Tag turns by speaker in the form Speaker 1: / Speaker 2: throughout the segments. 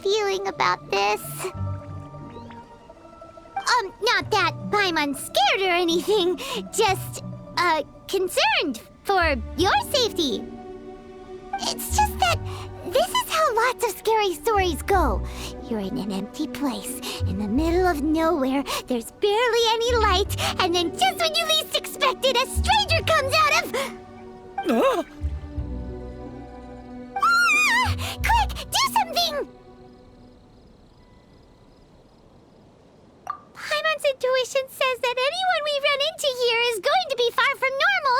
Speaker 1: feeling about this. Not that Paimon's scared or anything, just, concerned for your safety. It's just that this is how lots of scary stories go. You're in an empty place, in the middle of nowhere, there's barely any light, and then just when you least expect it, a stranger comes out of... Ah! Quick, do something! Paimon's intuition says that anyone we run into here is going to be far from normal.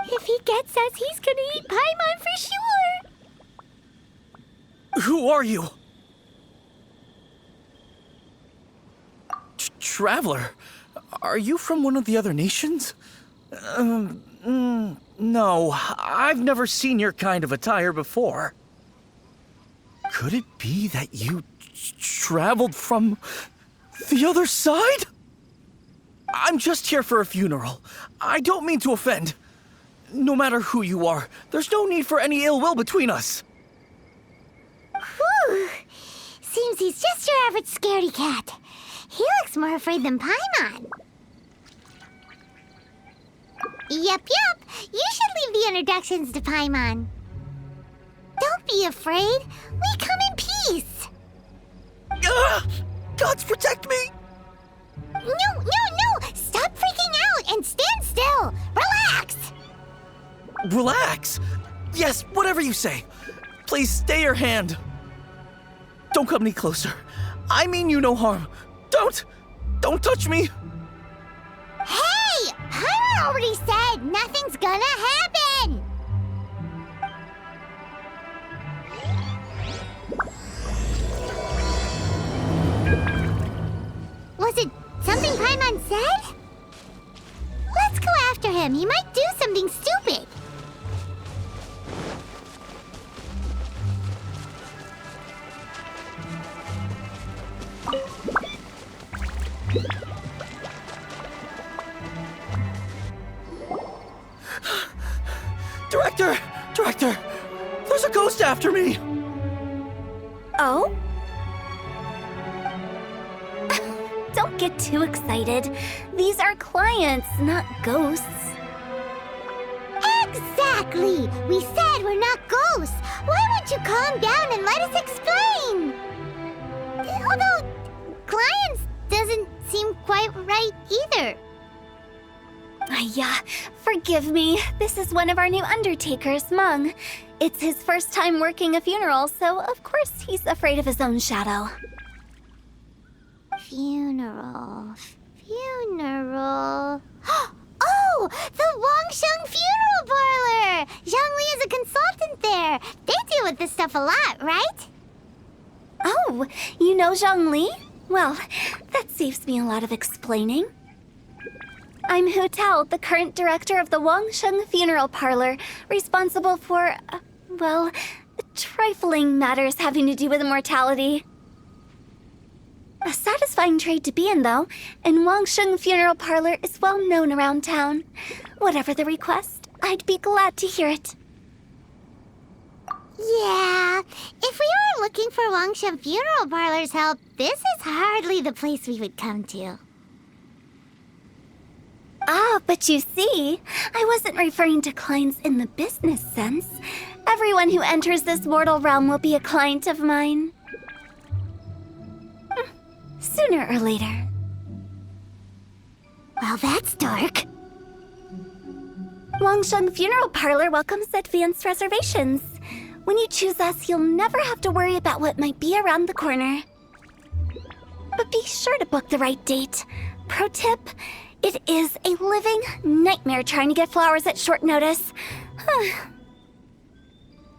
Speaker 1: If he gets us, he's gonna eat Paimon for sure.
Speaker 2: Who are you? Traveler, are you from one of the other nations? No, I've never seen your kind of attire before. Could it be that you traveled from the other side? I'm just here for a funeral. I don't mean to offend. No matter who you are, there's no need for any ill will between us.
Speaker 1: Whew. Seems he's just your average scaredy cat. He looks more afraid than Paimon. Yep. You should leave the introductions to Paimon. Don't be afraid. We come in peace.
Speaker 2: Gods protect me!
Speaker 1: No. Stop freaking out and stand still. Relax.
Speaker 2: Relax? Yes, whatever you say. Please stay your hand. Don't come any closer. I mean you no harm. Don't touch me.
Speaker 1: Hey! Paimon already said nothing's gonna happen! Was it something Paimon said? Let's go after him. He might do something stupid.
Speaker 2: Director! There's a ghost after me!
Speaker 3: Oh? Don't get too excited. These are clients, not ghosts.
Speaker 1: Exactly! We said we're not ghosts. Why won't you calm down and let us explain? Although, clients doesn't seem quite right either.
Speaker 3: Forgive me. This is one of our new undertakers, Meng. It's his first time working a funeral, so of course he's afraid of his own shadow.
Speaker 1: Funeral. Oh! The Wangsheng Funeral Parlor! Zhongli is a consultant there. They deal with this stuff a lot, right?
Speaker 3: Oh, you know Zhongli? Well, that saves me a lot of explaining. I'm Hu Tao, the current director of the Wangsheng Funeral Parlor, responsible for, trifling matters having to do with immortality. A satisfying trade to be in, though, and Wangsheng Funeral Parlor is well known around town. Whatever the request, I'd be glad to hear it.
Speaker 1: Yeah, if we were looking for Wangsheng Funeral Parlor's help, this is hardly the place we would come to.
Speaker 3: Ah, but you see, I wasn't referring to clients in the business sense. Everyone who enters this mortal realm will be a client of mine. Sooner or later.
Speaker 1: Well, that's dark.
Speaker 3: Wangsheng Funeral Parlor welcomes advanced reservations. When you choose us, you'll never have to worry about what might be around the corner. But be sure to book the right date. Pro tip, it is a living nightmare trying to get flowers at short notice.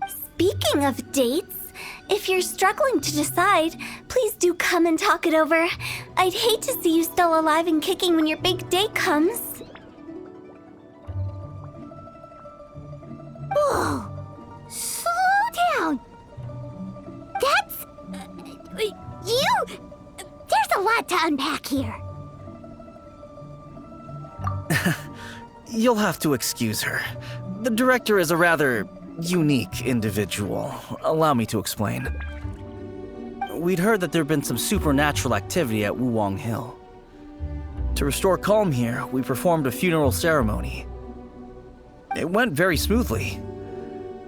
Speaker 3: Speaking of dates, if you're struggling to decide, please do come and talk it over. I'd hate to see you still alive and kicking when your big day comes.
Speaker 1: Whoa! Slow down! That's... you... There's a lot to unpack here.
Speaker 2: You'll have to excuse her. The director is a rather unique individual. Allow me to explain. we'd heard that there'd been some supernatural activity at Wuwang Hill. To restore calm here, we performed a funeral ceremony. It went very smoothly.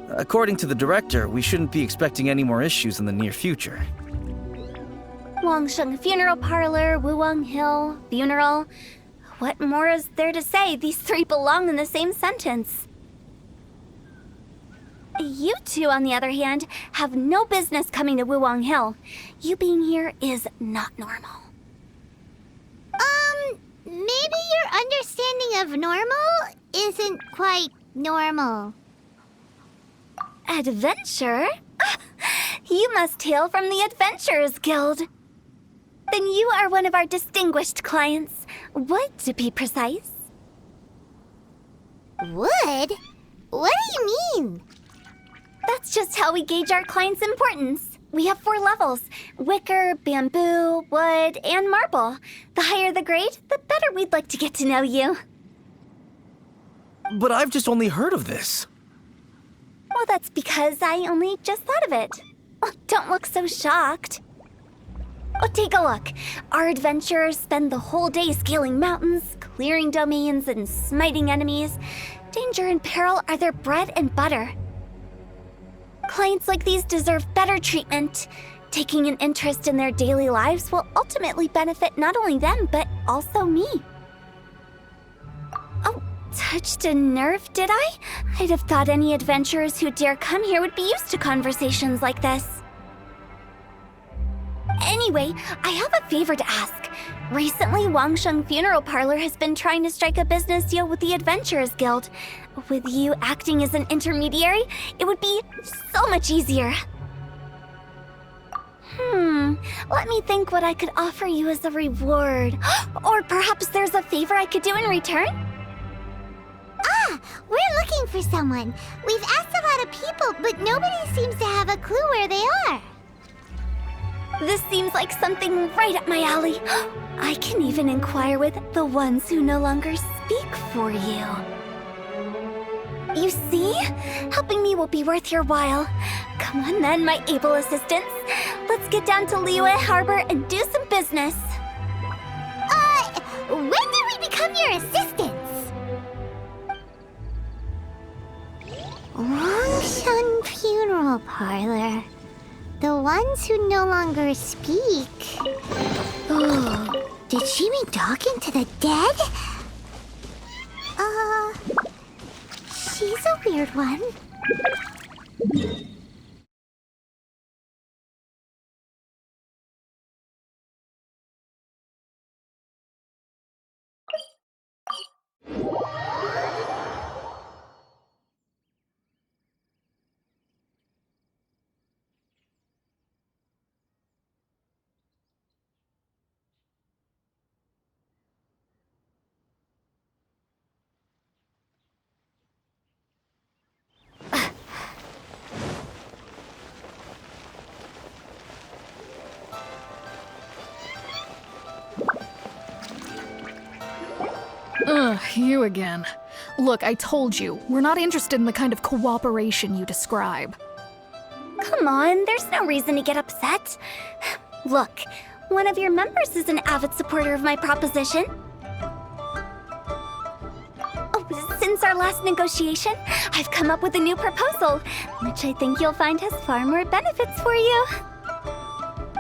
Speaker 2: According to the director, we shouldn't be expecting any more issues in the near future.
Speaker 3: Wangsheng Funeral Parlor, Wuwang Hill, funeral. What more is there to say? These three belong in the same sentence. You two, on the other hand, have no business coming to Wuwang Hill. You being here is not normal.
Speaker 1: Maybe your understanding of normal isn't quite normal.
Speaker 3: Adventure? You must hail from the Adventurers Guild. Then you are one of our distinguished clients. Wood, to be precise.
Speaker 1: Wood? What do you mean?
Speaker 3: That's just how we gauge our clients' importance. We have 4 levels: wicker, bamboo, wood, and marble. The higher the grade, the better we'd like to get to know you.
Speaker 2: But I've just only heard of this.
Speaker 3: Well, that's because I only just thought of it. Oh, don't look so shocked. Oh, take a look. Our adventurers spend the whole day scaling mountains, clearing domains, and smiting enemies. Danger and peril are their bread and butter. Clients like these deserve better treatment. Taking an interest in their daily lives will ultimately benefit not only them, but also me. Oh, touched a nerve, did I? I'd have thought any adventurers who dare come here would be used to conversations like this. Anyway, I have a favor to ask. Recently, Wangsheng Funeral Parlor has been trying to strike a business deal with the Adventurers Guild. With you acting as an intermediary, it would be so much easier. Let me think what I could offer you as a reward. Or perhaps there's a favor I could do in return?
Speaker 1: Ah, we're looking for someone. We've asked a lot of people, but nobody seems to have a clue where they are.
Speaker 3: This seems like something right up my alley. I can even inquire with the ones who no longer speak for you. You see? Helping me will be worth your while. Come on then, my able assistants. Let's get down to Liyue Harbor and do some business.
Speaker 1: When did we become your assistants? Wangsheng Funeral Parlor. The ones who no longer speak. Oh, did she mean talking to the dead? She's a weird one.
Speaker 4: You again. Look, I told you, we're not interested in the kind of cooperation you describe.
Speaker 3: Come on, there's no reason to get upset. Look, one of your members is an avid supporter of my proposition. Oh, since our last negotiation, I've come up with a new proposal, which I think you'll find has far more benefits for you.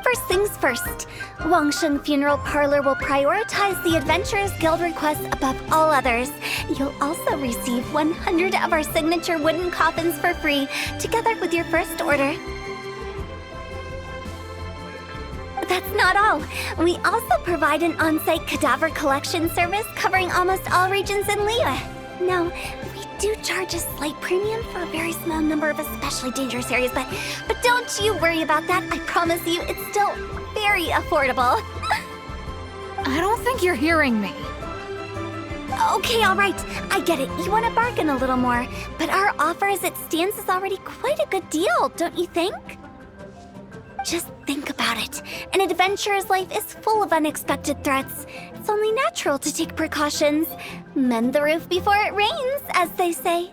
Speaker 3: First things first, Wangsheng Funeral Parlor will prioritize the Adventurers Guild requests above all others. You'll also receive 100 of our signature wooden coffins for free, together with your first order. That's not all. We also provide an on-site cadaver collection service covering almost all regions in Liyue. Now, we do charge a slight premium for a very small number of especially dangerous areas, but don't you worry about that. I promise you, it's still very affordable.
Speaker 4: I don't think you're hearing me.
Speaker 3: Okay, all right. I get it. You want to bargain a little more, but our offer as it stands is already quite a good deal, don't you think? Just think about it. An adventurer's life is full of unexpected threats. It's only natural to take precautions. Mend the roof before it rains, as they say.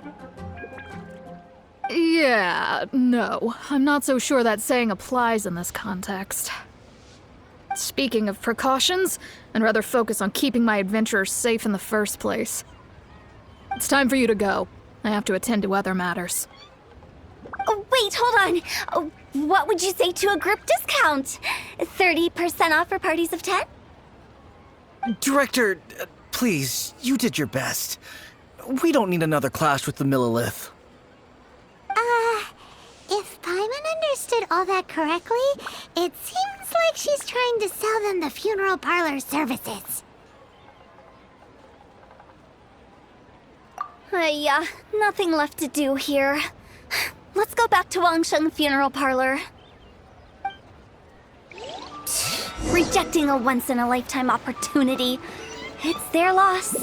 Speaker 4: Yeah, no. I'm not so sure that saying applies in this context. Speaking of precautions, I'd rather focus on keeping my adventurers safe in the first place. It's time for you to go. I have to attend to other matters.
Speaker 3: Oh, wait, hold on. Oh, what would you say to a group discount? 30% off for parties of 10?
Speaker 2: Director, please, you did your best. We don't need another clash with the Millilith.
Speaker 1: If Paimon understood all that correctly, it seems like she's trying to sell them the funeral parlor services.
Speaker 3: Yeah, nothing left to do here. Let's go back to Wangsheng Funeral Parlor. Rejecting a once-in-a-lifetime opportunity. It's their loss.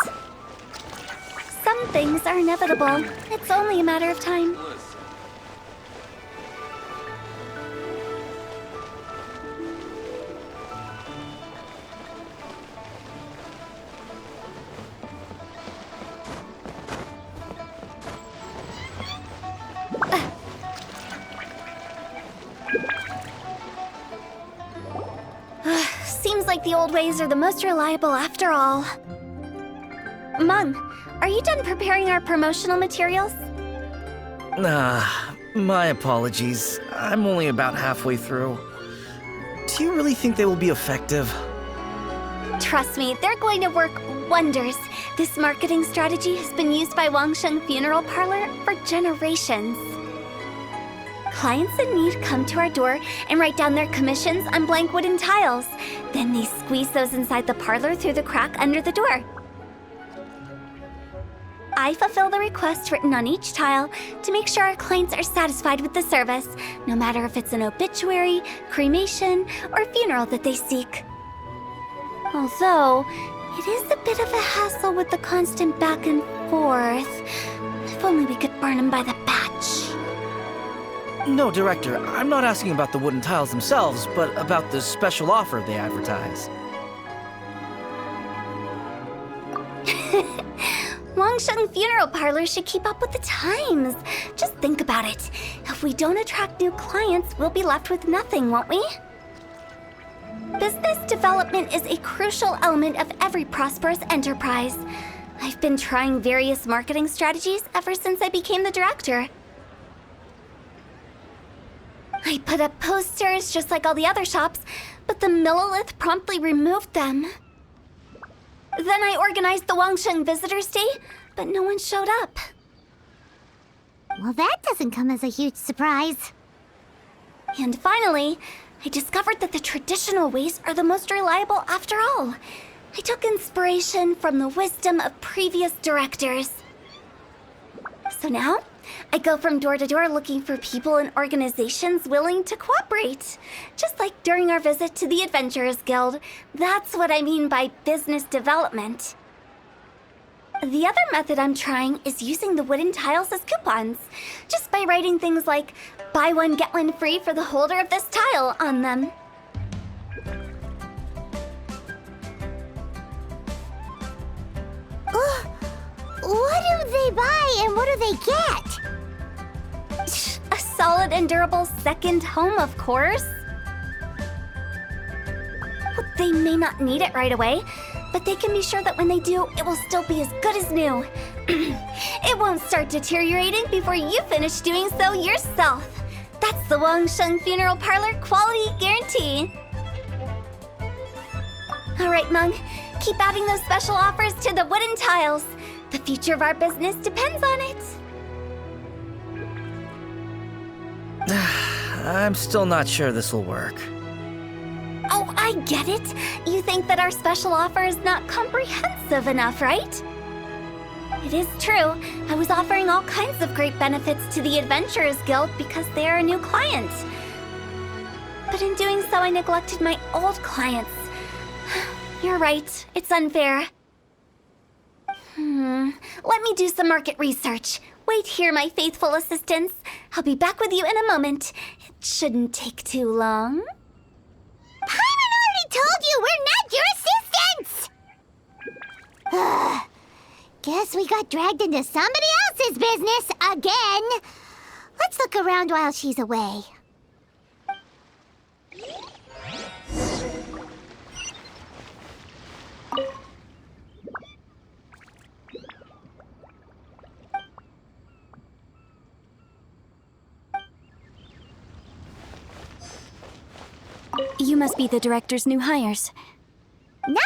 Speaker 3: Some things are inevitable. It's only a matter of time. Seems like the old ways are the most reliable after all. Mung, are you done preparing our promotional materials?
Speaker 2: My apologies. I'm only about halfway through. Do you really think they will be effective?
Speaker 3: Trust me, they're going to work wonders. This marketing strategy has been used by Wangsheng Funeral Parlor for generations. Clients in need come to our door and write down their commissions on blank wooden tiles. Then they squeeze those inside the parlor through the crack under the door. I fulfill the request written on each tile to make sure our clients are satisfied with the service, no matter if it's an obituary, cremation, or funeral that they seek. Although, it is a bit of a hassle with the constant back and forth. If only we could burn them by the batch.
Speaker 2: No, Director, I'm not asking about the wooden tiles themselves, but about the special offer they advertise.
Speaker 3: Wangsheng Funeral Parlor should keep up with the times. Just think about it. If we don't attract new clients, we'll be left with nothing, won't we? Business development is a crucial element of every prosperous enterprise. I've been trying various marketing strategies ever since I became the director. I put up posters just like all the other shops, but the Millilith promptly removed them. Then I organized the Wangsheng Visitors Day, but no one showed up.
Speaker 1: Well, that doesn't come as a huge surprise.
Speaker 3: And finally, I discovered that the traditional ways are the most reliable after all. I took inspiration from the wisdom of previous directors. So now, I go from door to door looking for people and organizations willing to cooperate. Just like during our visit to the Adventurers Guild. That's what I mean by business development. The other method I'm trying is using the wooden tiles as coupons. Just by writing things like, buy one, get one free for the holder of this tile on them.
Speaker 1: What do they buy and what do they get?
Speaker 3: A solid and durable second home, of course. Well, they may not need it right away, but they can be sure that when they do, it will still be as good as new. It won't start deteriorating before you finish doing so yourself. That's the Wangsheng Funeral Parlor quality guarantee. All right, Mung, keep adding those special offers to the wooden tiles. The future of our business depends on it.
Speaker 2: I'm still not sure this will work.
Speaker 3: Oh, I get it. You think that our special offer is not comprehensive enough, right? It is true. I was offering all kinds of great benefits to the Adventurers Guild because they are a new client. But in doing so, I neglected my old clients. You're right. It's unfair. Let me do some market research. Wait here, my faithful assistants. I'll be back with you in a moment. It shouldn't take too long.
Speaker 1: Paimon already told you we're not your assistants! Guess we got dragged into somebody else's business again. Let's look around while she's away.
Speaker 3: You must be the director's new hires.
Speaker 1: Not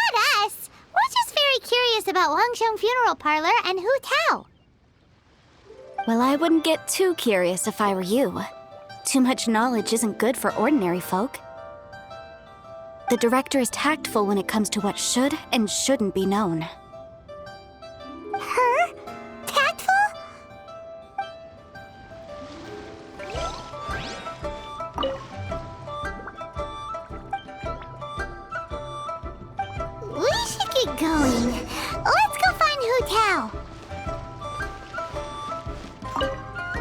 Speaker 1: us! We're just very curious about Wangsheng Funeral Parlor and Hu Tao.
Speaker 3: Well, I wouldn't get too curious if I were you. Too much knowledge isn't good for ordinary folk. The director is tactful when it comes to what should and shouldn't be known.
Speaker 1: Her? Tactful? We should get going. Let's go find Hu Tao.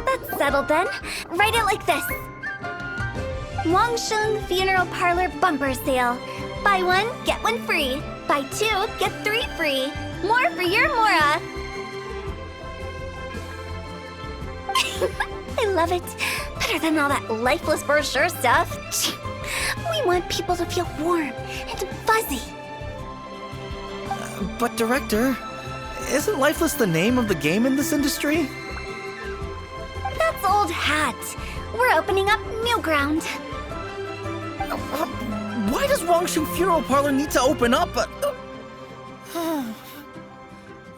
Speaker 3: That's settled then. Write it like this. Wangsheng Funeral Parlor Bumper Sale. Buy one, get one free. Buy two, get three free. More for your Mora. I love it. Better than all that lifeless brochure stuff. We want people to feel warm and fuzzy.
Speaker 2: But Director, isn't Lifeless the name of the game in this industry?
Speaker 3: That's old hat. We're opening up new ground.
Speaker 2: Why does Wangsheng Funeral Parlor need to open up?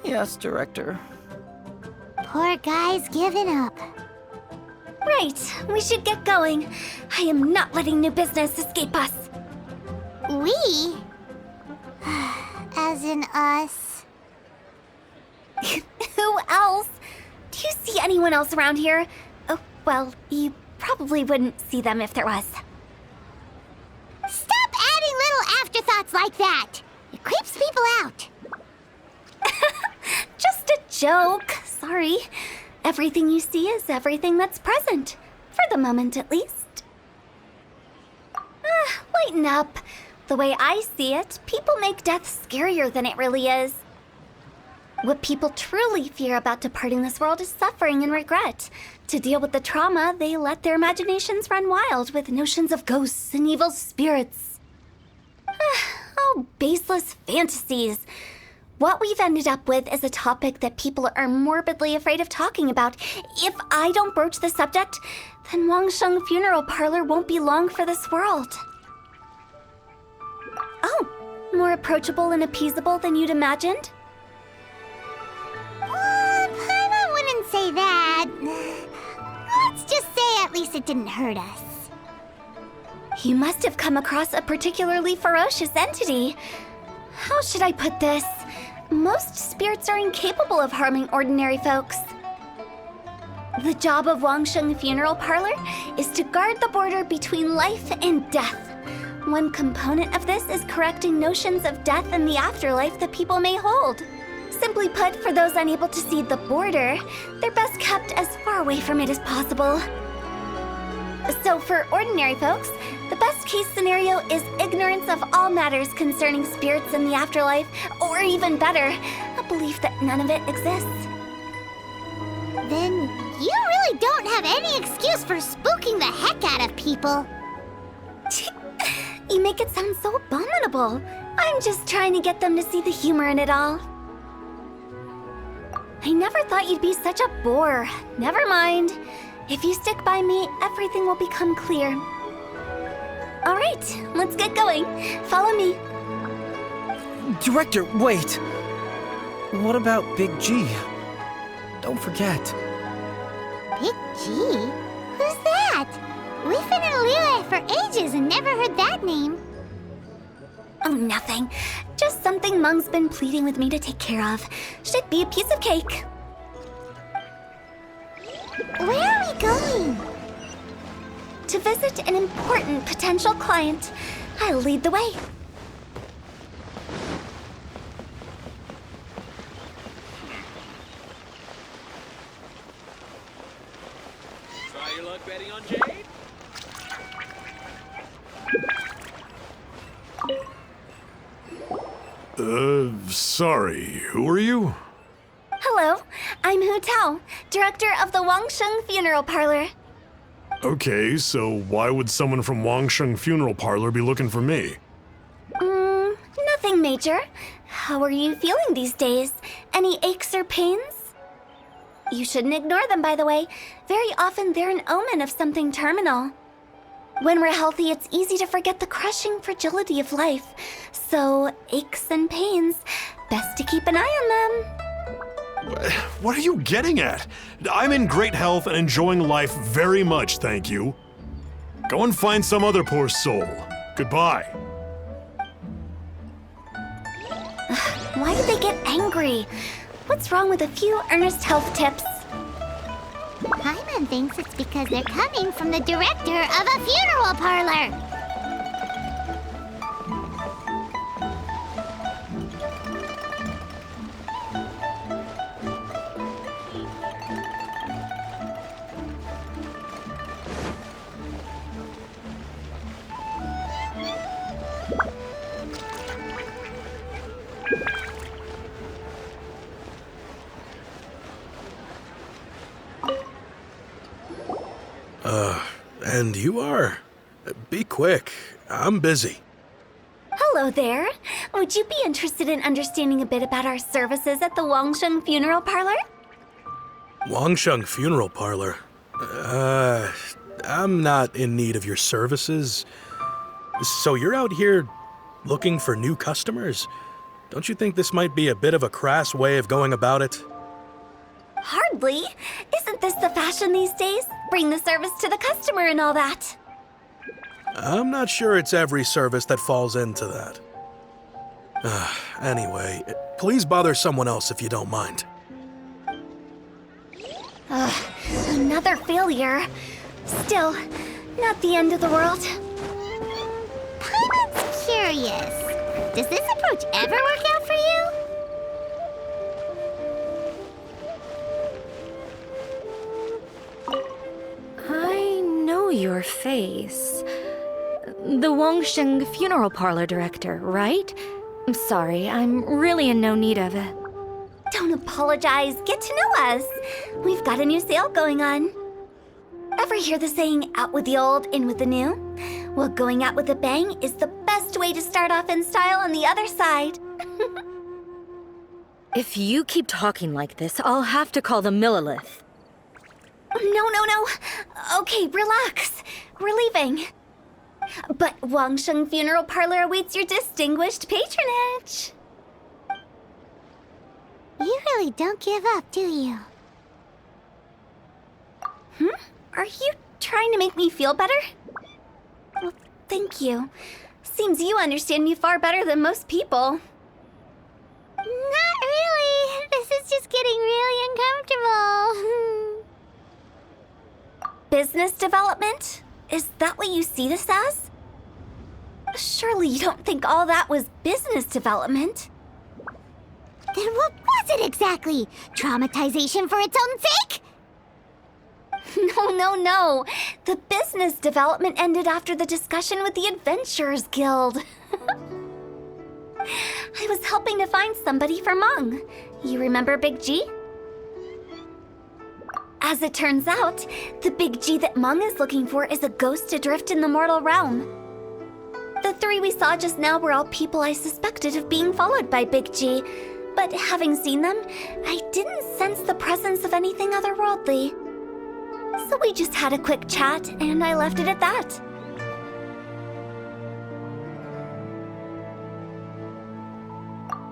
Speaker 2: Yes, Director.
Speaker 1: Poor guy's given up.
Speaker 3: Right, we should get going. I am not letting new business escape us.
Speaker 1: We? As in us.
Speaker 3: Who else? Do you see anyone else around here? Oh, well, you probably wouldn't see them if there was.
Speaker 1: Stop adding little afterthoughts like that! It creeps people out.
Speaker 3: Just a joke. Sorry. Everything you see is everything that's present. For the moment, at least. Lighten up. The way I see it, people make death scarier than it really is. What people truly fear about departing this world is suffering and regret. To deal with the trauma, they let their imaginations run wild with notions of ghosts and evil spirits. Oh, baseless fantasies. What we've ended up with is a topic that people are morbidly afraid of talking about. If I don't broach the subject, then Wangsheng Funeral Parlor won't be long for this world. Oh, more approachable and appeasable than you'd imagined?
Speaker 1: I wouldn't say that. Let's just say at least it didn't hurt us.
Speaker 3: You must have come across a particularly ferocious entity. How should I put this? Most spirits are incapable of harming ordinary folks. The job of Wangsheng Funeral Parlor is to guard the border between life and death. One component of this is correcting notions of death and the afterlife that people may hold. Simply put, for those unable to see the border, they're best kept as far away from it as possible. So for ordinary folks, the best case scenario is ignorance of all matters concerning spirits in the afterlife, or even better, a belief that none of it exists.
Speaker 1: Then you really don't have any excuse for spooking the heck out of people.
Speaker 3: You make it sound so abominable. I'm just trying to get them to see the humor in it all. I never thought you'd be such a bore. Never mind. If you stick by me, everything will become clear. All right, let's get going. Follow me.
Speaker 2: Director, wait! What about Big G? Don't forget.
Speaker 1: Big G? Who's that? We've been in Liyue for ages and never heard that name.
Speaker 3: Oh, nothing. Just something Mung's been pleading with me to take care of. Should be a piece of cake.
Speaker 1: Where are we going?
Speaker 3: To visit an important potential client. I'll lead the way.
Speaker 5: Try your luck betting on Jade?
Speaker 6: Sorry, who are you?
Speaker 3: Hello, I'm Hu Tao, director of the Wangsheng Funeral Parlor.
Speaker 6: Okay, so why would someone from Wangsheng Funeral Parlor be looking for me?
Speaker 3: Nothing major. How are you feeling these days? Any aches or pains? You shouldn't ignore them, by the way. Very often they're an omen of something terminal. When we're healthy, it's easy to forget the crushing fragility of life. So, aches and pains, best to keep an eye on them.
Speaker 6: What are you getting at? I'm in great health and enjoying life very much, thank you. Go and find some other poor soul. Goodbye.
Speaker 3: Why did they get angry? What's wrong with a few earnest health tips?
Speaker 1: Paimon thinks it's because they're coming from the director of a funeral parlor.
Speaker 7: And you are? Be quick. I'm busy.
Speaker 3: Hello there. Would you be interested in understanding a bit about our services at the Wangsheng Funeral Parlor?
Speaker 7: Wangsheng Funeral Parlor? I'm not in need of your services. So you're out here looking for new customers? Don't you think this might be a bit of a crass way of going about it?
Speaker 3: Hardly. Isn't this the fashion these days? Bring the service to the customer and all that.
Speaker 7: I'm not sure it's every service that falls into that. Anyway, please bother someone else if you don't mind.
Speaker 3: Another failure. Still, not the end of the world.
Speaker 1: Paimon's curious. Does this approach ever work out for you?
Speaker 8: I know your face. The Wangsheng Funeral Parlor director, right? I'm sorry, I'm really in no need of it.
Speaker 3: Don't apologize. Get to know us. We've got a new sale going on. Ever hear the saying, out with the old, in with the new? Well, going out with a bang is the best way to start off in style on the other side.
Speaker 8: If you keep talking like this, I'll have to call the Millilith.
Speaker 3: No. Okay, relax. We're leaving. But Wangsheng Funeral Parlor awaits your distinguished patronage.
Speaker 1: You really don't give up, do you?
Speaker 3: Are you trying to make me feel better? Well, thank you. Seems you understand me far better than most people.
Speaker 1: Not really. This is just getting really uncomfortable.
Speaker 3: Business development? Is that what you see this as? Surely you don't think all that was business development.
Speaker 1: Then what was it exactly? Traumatization for its own sake?
Speaker 3: No. The business development ended after the discussion with the Adventurers Guild. I was helping to find somebody for Meng. You remember Big G? As it turns out, the Big G that Meng is looking for is a ghost adrift in the mortal realm. The three we saw just now were all people I suspected of being followed by Big G, but having seen them, I didn't sense the presence of anything otherworldly. So we just had a quick chat, and I left it at that.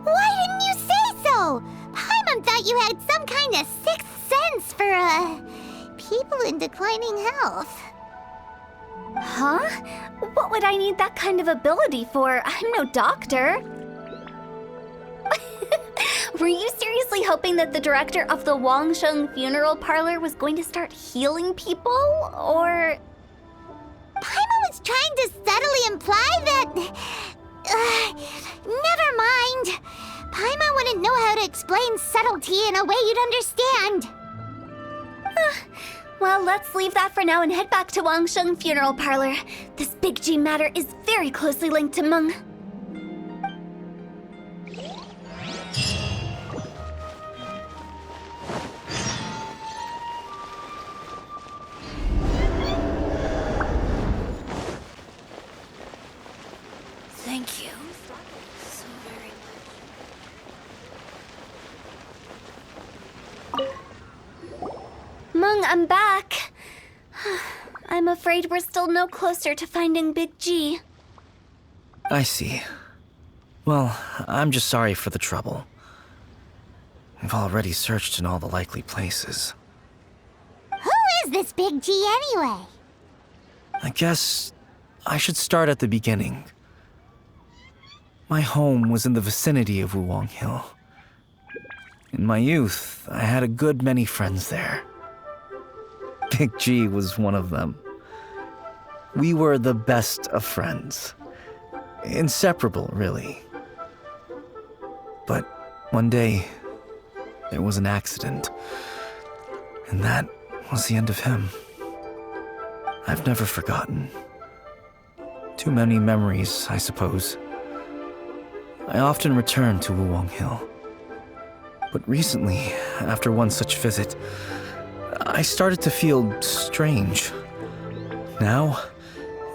Speaker 1: Why didn't you say so? Paimon thought you had some kind of sixth sense for, people in declining health.
Speaker 3: Huh? What would I need that kind of ability for? I'm no doctor. Were you seriously hoping that the director of the Wangsheng Funeral Parlor was going to start healing people, or...?
Speaker 1: Paimon was trying to subtly imply that... never mind. Paimon wouldn't know how to explain subtlety in a way you'd understand.
Speaker 3: Well, let's leave that for now and head back to Wangsheng Funeral Parlor. This Big G matter is very closely linked to Meng. Wong, I'm back. I'm afraid we're still no closer to finding Big G.
Speaker 2: I see. Well, I'm just sorry for the trouble. We've already searched in all the likely places.
Speaker 1: Who is this Big G anyway?
Speaker 2: I guess I should start at the beginning. My home was in the vicinity of Wuwang Hill. In my youth, I had a good many friends there. Big G was one of them. We were the best of friends. Inseparable, really. But one day, there was an accident. And that was the end of him. I've never forgotten. Too many memories, I suppose. I often return to Wuwang Hill. But recently, after one such visit, I started to feel strange. Now,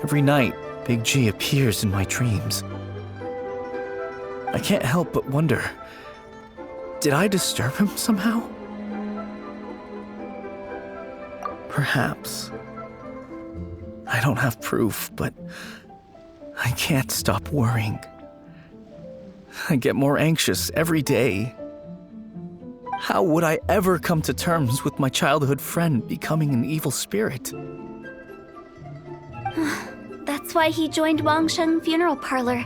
Speaker 2: every night, Big G appears in my dreams. I can't help but wonder, did I disturb him somehow? Perhaps. I don't have proof, but I can't stop worrying. I get more anxious every day. How would I ever come to terms with my childhood friend becoming an evil spirit?
Speaker 3: That's why he joined Wangsheng Funeral Parlor.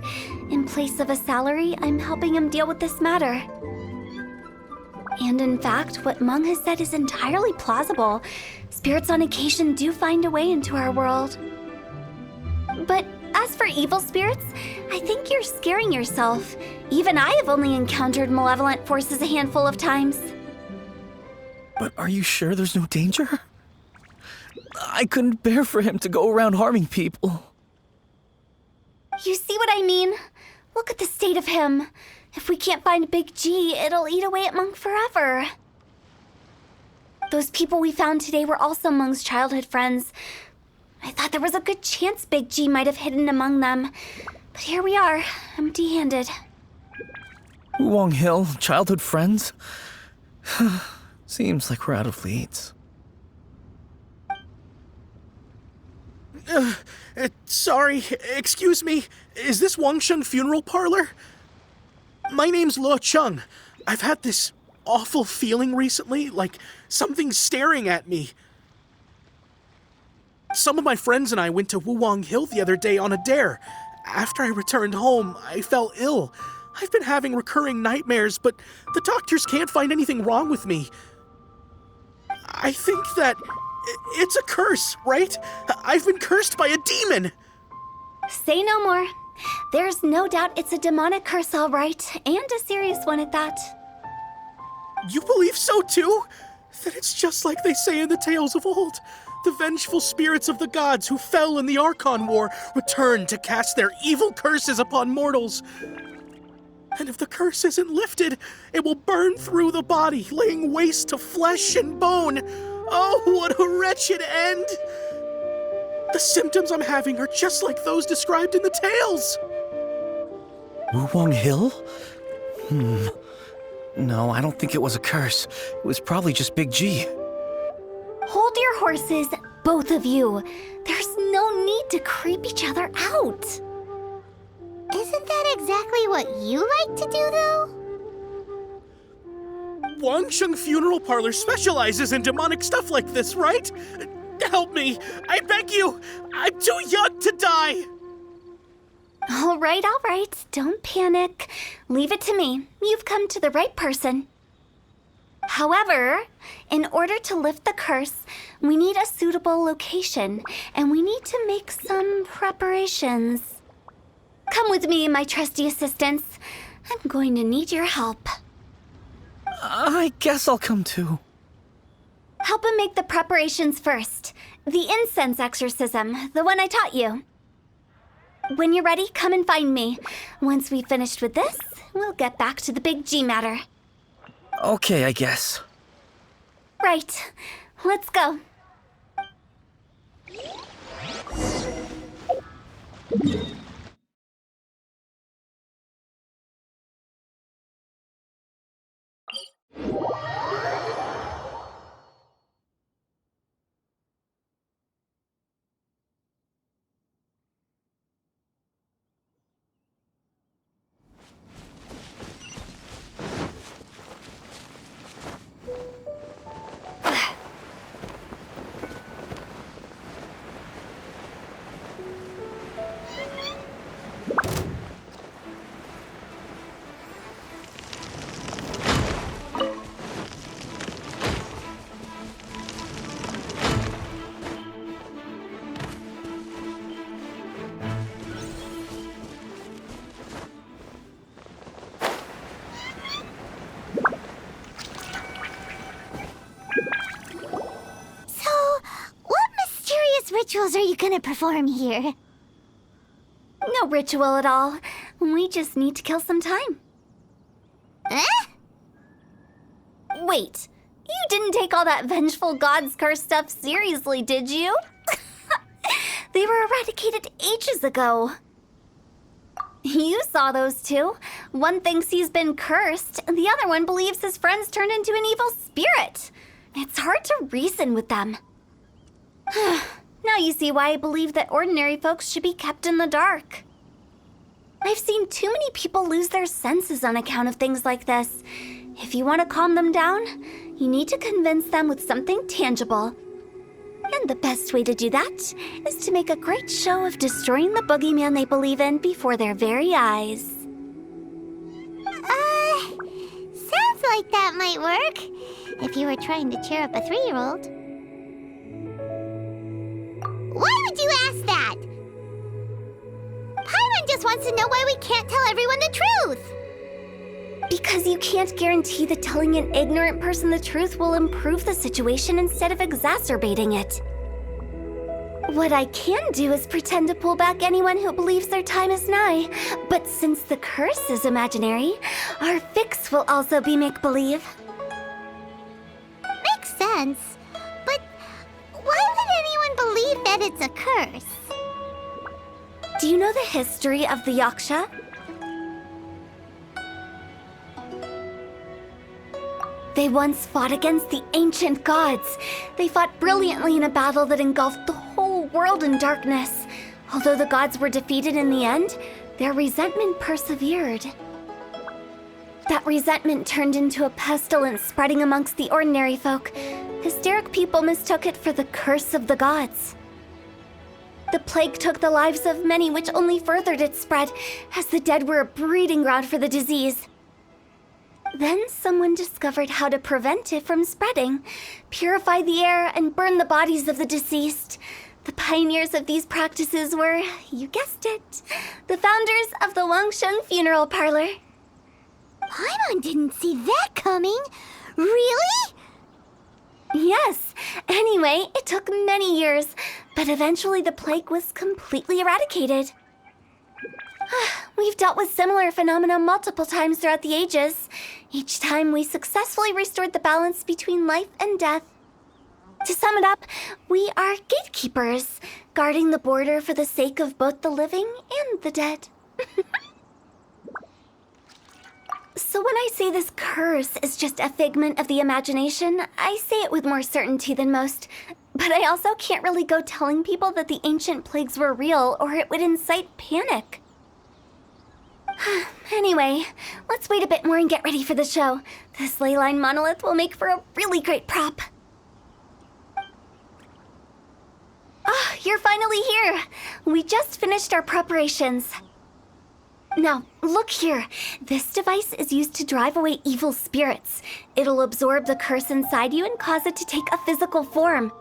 Speaker 3: In place of a salary, I'm helping him deal with this matter. And in fact, what Meng has said is entirely plausible. Spirits on occasion do find a way into our world. But as for evil spirits, I think you're scaring yourself. Even I have only encountered malevolent forces a handful of times.
Speaker 2: But are you sure there's no danger? I couldn't bear for him to go around harming people.
Speaker 3: You see what I mean? Look at the state of him. If we can't find Big G, it'll eat away at Monk forever. Those people we found today were also Meng's childhood friends. I thought there was a good chance Big G might have hidden among them. But here we are, empty-handed.
Speaker 2: Wuwang Hill, childhood friends? Seems like we're out of leads.
Speaker 7: Sorry, excuse me. Is this Wangsheng Funeral Parlor? My name's Luo Chung. I've had this awful feeling recently, like something's staring at me. Some of my friends and I went to Wuwang Hill the other day on a dare. After I returned home, I fell ill. I've been having recurring nightmares, but the doctors can't find anything wrong with me. I think that it's a curse, right? I've been cursed by a demon.
Speaker 3: Say no more. There's no doubt it's a demonic curse, all right, and a serious one at that.
Speaker 7: You believe so too? That it's just like they say in the tales of old. The vengeful spirits of the gods who fell in the Archon War return to cast their evil curses upon mortals. And if the curse isn't lifted, it will burn through the body, laying waste to flesh and bone. Oh, what a wretched end! The symptoms I'm having are just like those described in the tales.
Speaker 2: Wuwang Hill? No, I don't think it was a curse. It was probably just Big G.
Speaker 3: Hold your horses, both of you. There's no need to creep each other out.
Speaker 1: Isn't that exactly what you like to do, though?
Speaker 7: Wangsheng Funeral Parlor specializes in demonic stuff like this, right? Help me! I beg you! I'm too young to die!
Speaker 3: All right. Don't panic. Leave it to me. You've come to the right person. However, in order to lift the curse, we need a suitable location, and we need to make some preparations. Come with me, my trusty assistants. I'm going to need your help.
Speaker 2: I guess I'll come too.
Speaker 3: Help him make the preparations first. The incense exorcism, the one I taught you. When you're ready, come and find me. Once we've finished with this, we'll get back to the Big G matter.
Speaker 2: Okay, I guess.
Speaker 3: Right. Let's go.
Speaker 1: rituals are you gonna perform here?
Speaker 3: No ritual at all. We just need to kill some time.
Speaker 1: Eh?
Speaker 3: Wait, you didn't take all that vengeful God's curse stuff seriously, did you? They were eradicated ages ago. You saw those two. One thinks he's been cursed, and the other one believes his friends turned into an evil spirit. It's hard to reason with them. Now you see why I believe that ordinary folks should be kept in the dark. I've seen too many people lose their senses on account of things like this. If you want to calm them down, you need to convince them with something tangible. And the best way to do that is to make a great show of destroying the boogeyman they believe in before their very eyes.
Speaker 1: Sounds like that might work. If you were trying to cheer up a 3-year-old. Why would you ask that? Paimon just wants to know why we can't tell everyone the truth.
Speaker 3: Because you can't guarantee that telling an ignorant person the truth will improve the situation instead of exacerbating it. What I can do is pretend to pull back anyone who believes their time is nigh. But since the curse is imaginary, our fix will also be make-believe.
Speaker 1: Makes sense. But why would anyone believe that it's a curse?
Speaker 3: Do you know the history of the Yaksha? They once fought against the ancient gods. They fought brilliantly in a battle that engulfed the whole world in darkness. Although the gods were defeated in the end, their resentment persevered. That resentment turned into a pestilence spreading amongst the ordinary folk. Hysteric people mistook it for the curse of the gods. The plague took the lives of many, which only furthered its spread, as the dead were a breeding ground for the disease. Then someone discovered how to prevent it from spreading, purify the air, and burn the bodies of the deceased. The pioneers of these practices were, you guessed it, the founders of the Wangsheng Funeral Parlor.
Speaker 1: Paimon didn't see that coming. Really?
Speaker 3: Yes. Anyway, it took many years, but eventually the plague was completely eradicated. We've dealt with similar phenomena multiple times throughout the ages. Each time we successfully restored the balance between life and death. To sum it up, we are gatekeepers, guarding the border for the sake of both the living and the dead. So when I say this curse is just a figment of the imagination, I say it with more certainty than most. But I also can't really go telling people that the ancient plagues were real, or it would incite panic. Anyway, let's wait a bit more and get ready for the show. This ley line monolith will make for a really great prop. Ah, you're finally here. We just finished our preparations. Now, look here. This device is used to drive away evil spirits. It'll absorb the curse inside you and cause it to take a physical form.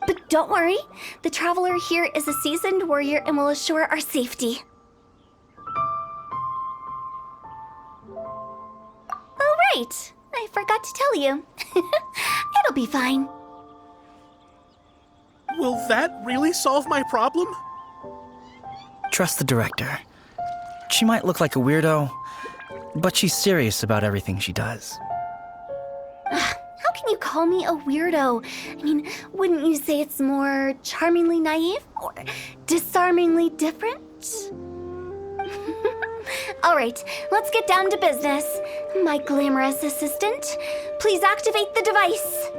Speaker 3: But don't worry, the traveler here is a seasoned warrior and will assure our safety. Oh, right. I forgot to tell you. It'll be fine.
Speaker 7: Will that really solve my problem?
Speaker 2: Trust the director. She might look like a weirdo, but she's serious about everything she does.
Speaker 3: How can you call me a weirdo? I mean, wouldn't you say it's more charmingly naive or disarmingly different? All right, let's get down to business. My glamorous assistant, please activate the device.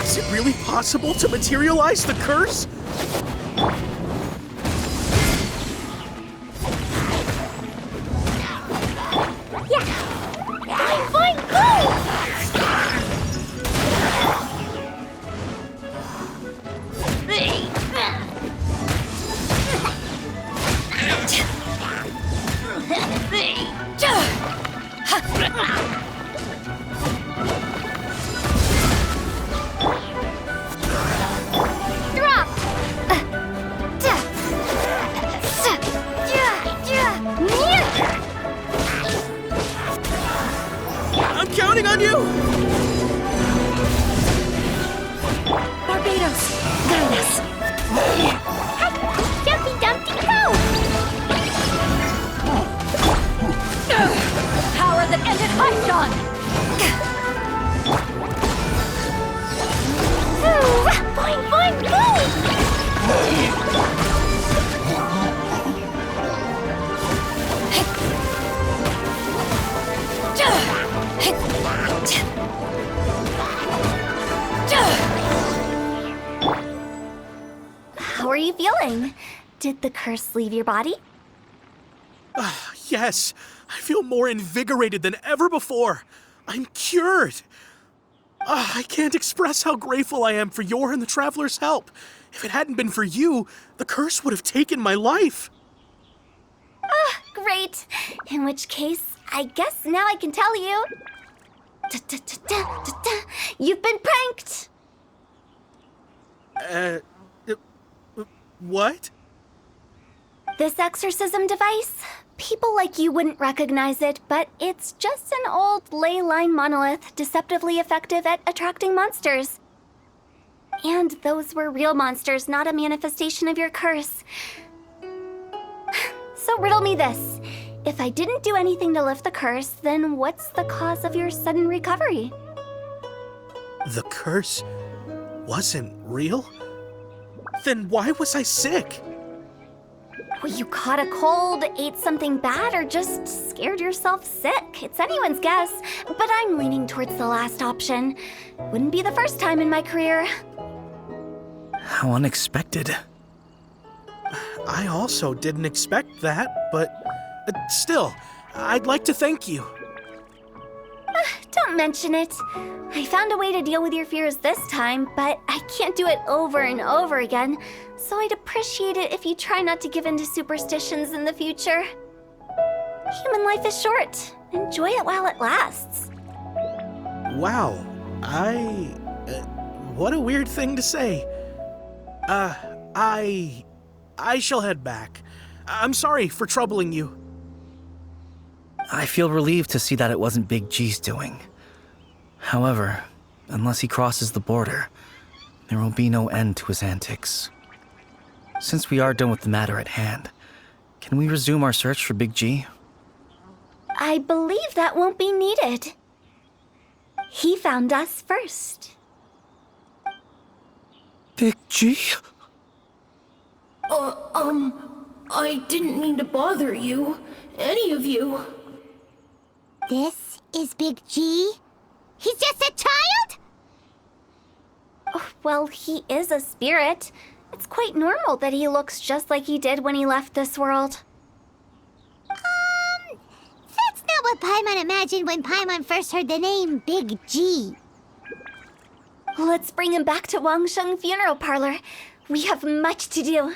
Speaker 7: Is it really possible to materialize the curse?
Speaker 1: Fine, go!
Speaker 3: Drop! Did the curse leave your body?
Speaker 7: Yes, I feel more invigorated than ever before. I'm cured. I can't express how grateful I am for your and the Traveler's help. If it hadn't been for you, the curse would have taken my life.
Speaker 3: Great. In which case, I guess now I can tell you. You've been pranked!
Speaker 7: What?
Speaker 3: This exorcism device, people like you wouldn't recognize it, but it's just an old ley line monolith deceptively effective at attracting monsters. And those were real monsters, not a manifestation of your curse. So riddle me this. If I didn't do anything to lift the curse, then what's the cause of your sudden recovery?
Speaker 7: The curse wasn't real? Then why was I sick?
Speaker 3: Well, you caught a cold, ate something bad, or just scared yourself sick. It's anyone's guess, but I'm leaning towards the last option. Wouldn't be the first time in my career.
Speaker 2: How unexpected.
Speaker 7: I also didn't expect that, but still, I'd like to thank you.
Speaker 3: Don't mention it. I found a way to deal with your fears this time, but I can't do it over and over again, so I'd appreciate it if you try not to give in to superstitions in the future. Human life is short. Enjoy it while it lasts.
Speaker 7: Wow, what a weird thing to say. I shall head back. I'm sorry for troubling you.
Speaker 2: I feel relieved to see that it wasn't Big G's doing. However, unless he crosses the border, there will be no end to his antics. Since we are done with the matter at hand, can we resume our search for Big G?
Speaker 3: I believe that won't be needed. He found us first.
Speaker 2: Big G?
Speaker 9: I didn't mean to bother you. Any of you.
Speaker 1: This is Big G? He's just a child?
Speaker 3: Oh, well, he is a spirit. It's quite normal that he looks just like he did when he left this world.
Speaker 1: That's not what Paimon imagined when Paimon first heard the name Big G.
Speaker 3: Let's bring him back to Wangsheng Funeral Parlor. We have much to do.